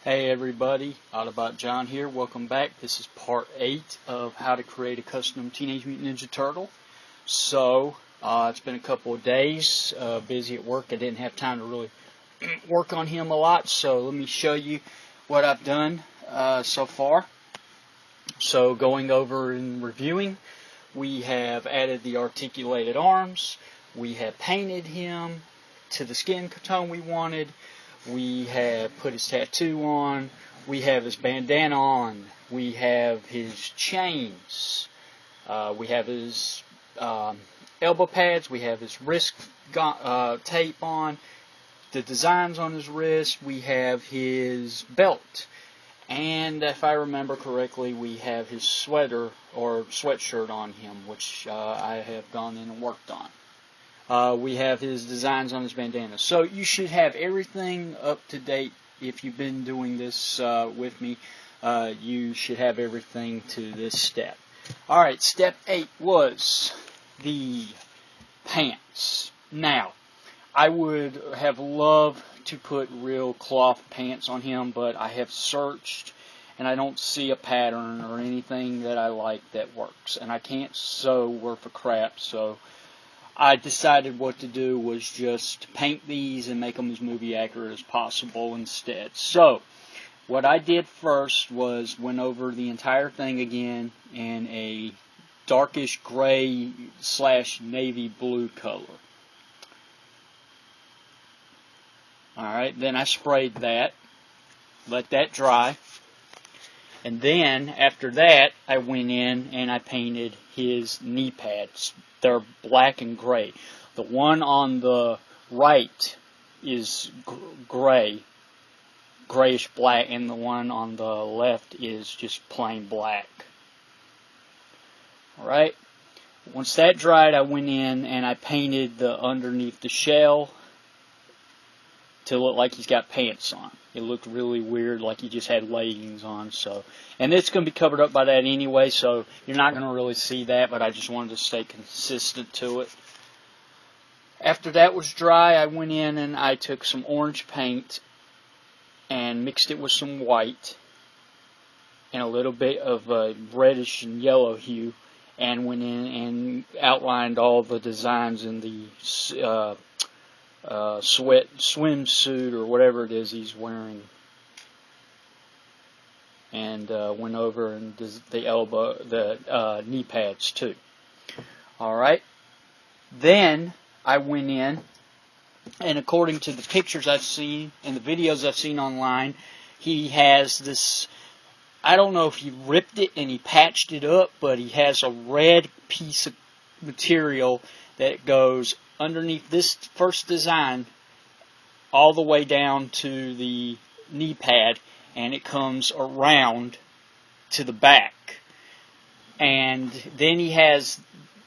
Hey everybody, Autobotjohn here. Welcome back. This is part 8 of how to create a custom Teenage Mutant Ninja Turtle. So, it's been a couple of days, busy at work. I didn't have time to really work on him a lot, so let me show you what I've done so far. So, going over and reviewing, we have added the articulated arms, we have painted him to the skin tone we wanted, we have put his tattoo on, we have his bandana on, we have his chains, we have his elbow pads, we have his wrist tape on, the designs on his wrist, we have his belt, and if I remember correctly, we have his sweater or sweatshirt on him, which I have gone in and worked on. We have his designs on his bandana. So you should have everything up to date. If you've been doing this with me, you should have everything to this step. Alright, step 8 was the pants. Now, I would have loved to put real cloth pants on him, but I have searched and I don't see a pattern or anything that I like that works. And I can't sew worth of crap, so I decided what to do was just paint these and make them as movie accurate as possible instead. So, what I did first was went over the entire thing again in a darkish gray / navy blue color. Alright, then I sprayed that, let that dry, and then after that I went in and I painted his knee pads. They're black and gray. The one on the right is gray, grayish black, and the one on the left is just plain black. Alright, once that dried, I went in and I painted the underneath the shell to look like he's got pants on. It looked really weird, like he just had leggings on. So, and it's going to be covered up by that anyway, so you're not going to really see that, but I just wanted to stay consistent to it. After that was dry, I went in and I took some orange paint and mixed it with some white and a little bit of a reddish and yellow hue, and went in and outlined all the designs in the swimsuit or whatever it is he's wearing, and went over and did the knee pads too. Alright, then I went in, and according to the pictures I've seen and the videos I've seen online, he has this, I don't know if he ripped it and he patched it up, but he has a red piece of material that goes underneath this first design all the way down to the knee pad, and it comes around to the back. And then he has,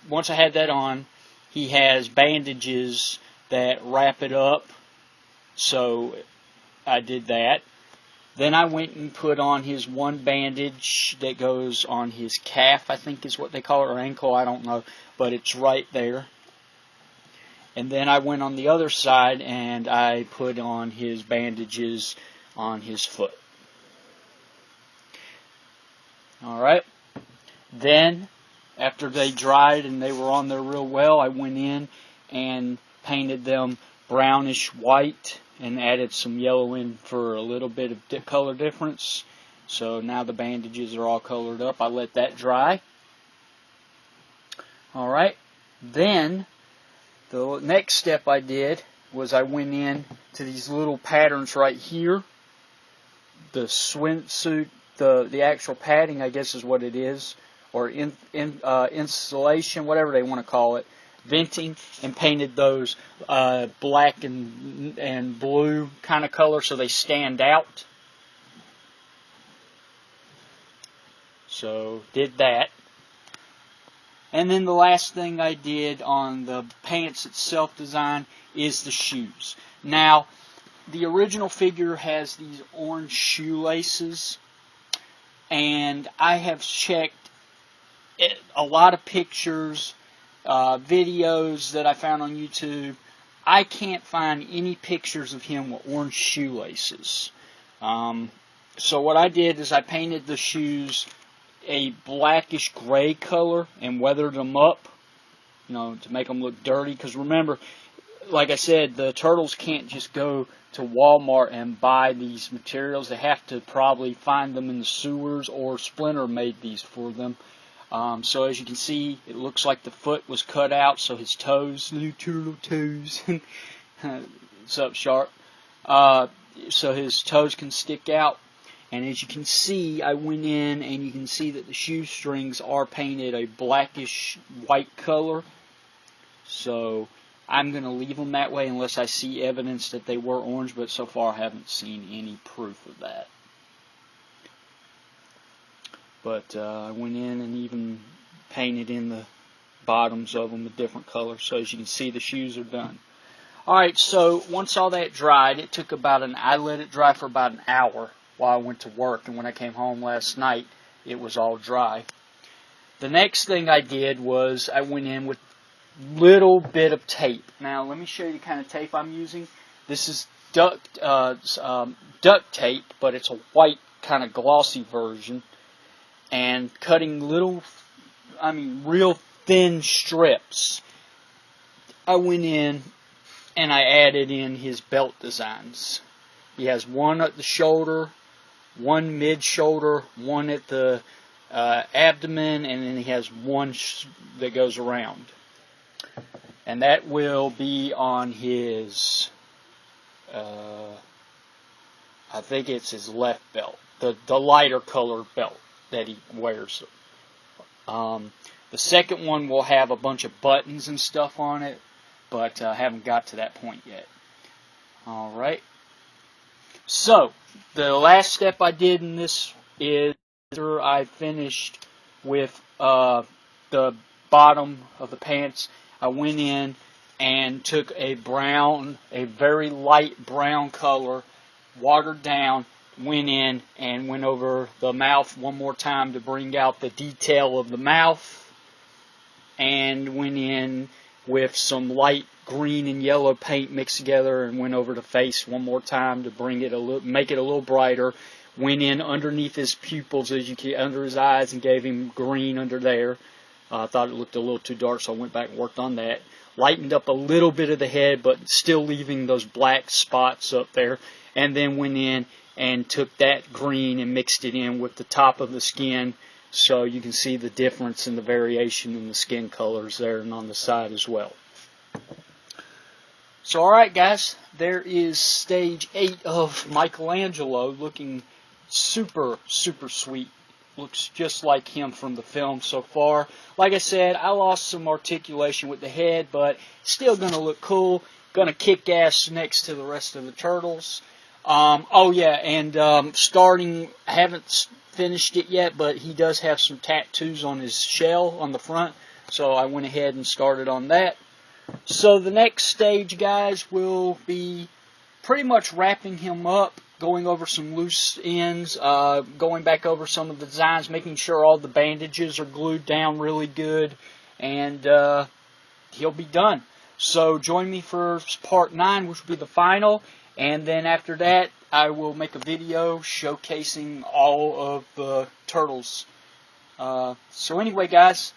once I had that on, he has bandages that wrap it up, so I did that. Then I went and put on his one bandage that goes on his calf, I think is what they call it, or ankle, I don't know, but it's right there. And then I went on the other side and I put on his bandages on his foot. Alright. Then, after they dried and they were on there real well, I went in and painted them brownish white and added some yellow in for a little bit of color difference. So now the bandages are all colored up. I let that dry. Alright. Then the next step I did was I went in to these little patterns right here. The swimsuit, the actual padding, I guess is what it is, or insulation, whatever they want to call it, venting, and painted those black and blue kind of color so they stand out. So did that. And then the last thing I did on the pants itself design is the shoes. Now, the original figure has these orange shoelaces, and I have checked a lot of pictures, videos that I found on YouTube. I can't find any pictures of him with orange shoelaces. So what I did is I painted the shoes a blackish gray color and weathered them up, to make them look dirty. Because remember, like I said, the turtles can't just go to Walmart and buy these materials. They have to probably find them in the sewers, or Splinter made these for them. So as you can see, it looks like the foot was cut out, so his toes, little turtle toes, what's up, Sharp? So his toes can stick out. And as you can see, I went in and you can see that the shoestrings are painted a blackish white color. So I'm going to leave them that way unless I see evidence that they were orange, but so far I haven't seen any proof of that. But I went in and even painted in the bottoms of them a different color. So as you can see, the shoes are done. Alright, so once all that dried, it took I let it dry for about an hour while I went to work, and when I came home last night, it was all dry. The next thing I did was I went in with a little bit of tape. Now, let me show you the kind of tape I'm using. This is duct tape, but it's a white kind of glossy version, and cutting real thin strips. I went in and I added in his belt designs. He has one at the shoulder, one mid-shoulder, one at the abdomen, and then he has one that goes around. And that will be on his, I think it's his left belt, the lighter colored belt that he wears. The second one will have a bunch of buttons and stuff on it, but I haven't got to that point yet. Alright. So, the last step I did in this is after I finished with the bottom of the pants, I went in and took a very light brown color, watered down, went in and went over the mouth one more time to bring out the detail of the mouth, and went in with some light green and yellow paint mixed together and went over the face one more time to bring it make it a little brighter. Went in underneath his pupils, under his eyes, and gave him green under there. I thought it looked a little too dark, so I went back and worked on that. Lightened up a little bit of the head, but still leaving those black spots up there. And then went in and took that green and mixed it in with the top of the skin, so you can see the difference in the variation in the skin colors there and on the side as well. So alright guys, there is stage 8 of Michelangelo, looking super, super sweet. Looks just like him from the film so far. Like I said, I lost some articulation with the head, but still going to look cool. Going to kick ass next to the rest of the turtles. Oh yeah, and I haven't finished it yet, but he does have some tattoos on his shell on the front, so I went ahead and started on that. So the next stage, guys, will be pretty much wrapping him up, going over some loose ends, going back over some of the designs, making sure all the bandages are glued down really good, and he'll be done. So join me for part 9, which will be the final, and then after that, I will make a video showcasing all of the turtles. So anyway, guys,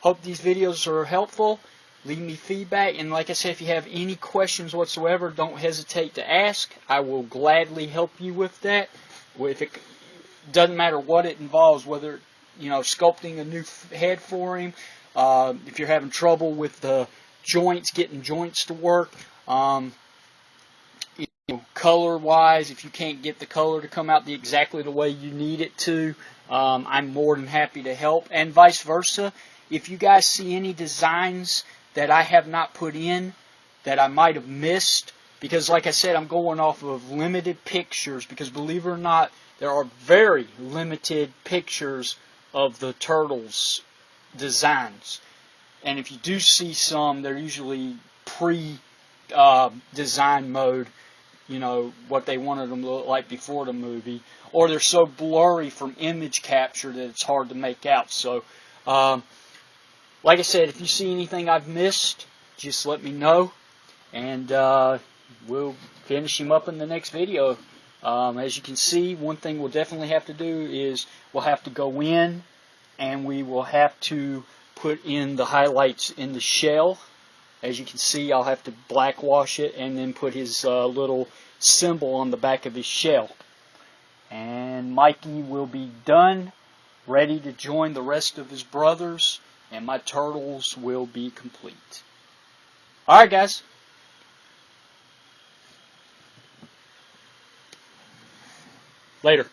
hope these videos are helpful. Leave me feedback, and like I said, if you have any questions whatsoever, don't hesitate to ask. I will gladly help you with that. If it doesn't matter what it involves, whether sculpting a new head for him, if you're having trouble with the joints, getting joints to work, color-wise, if you can't get the color to come out exactly the way you need it to, I'm more than happy to help, and vice versa. If you guys see any designs that I have not put in, that I might have missed, because like I said, I'm going off of limited pictures, because believe it or not, there are very limited pictures of the turtles' designs. And if you do see some, they're usually pre-design mode, what they wanted them to look like before the movie, or they're so blurry from image capture that it's hard to make out. So, like I said, if you see anything I've missed, just let me know, and we'll finish him up in the next video. As you can see, one thing we'll definitely have to do is we'll have to go in and we will have to put in the highlights in the shell. As you can see, I'll have to black wash it and then put his little symbol on the back of his shell. And Mikey will be done, ready to join the rest of his brothers, and my turtles will be complete. Alright guys. Later.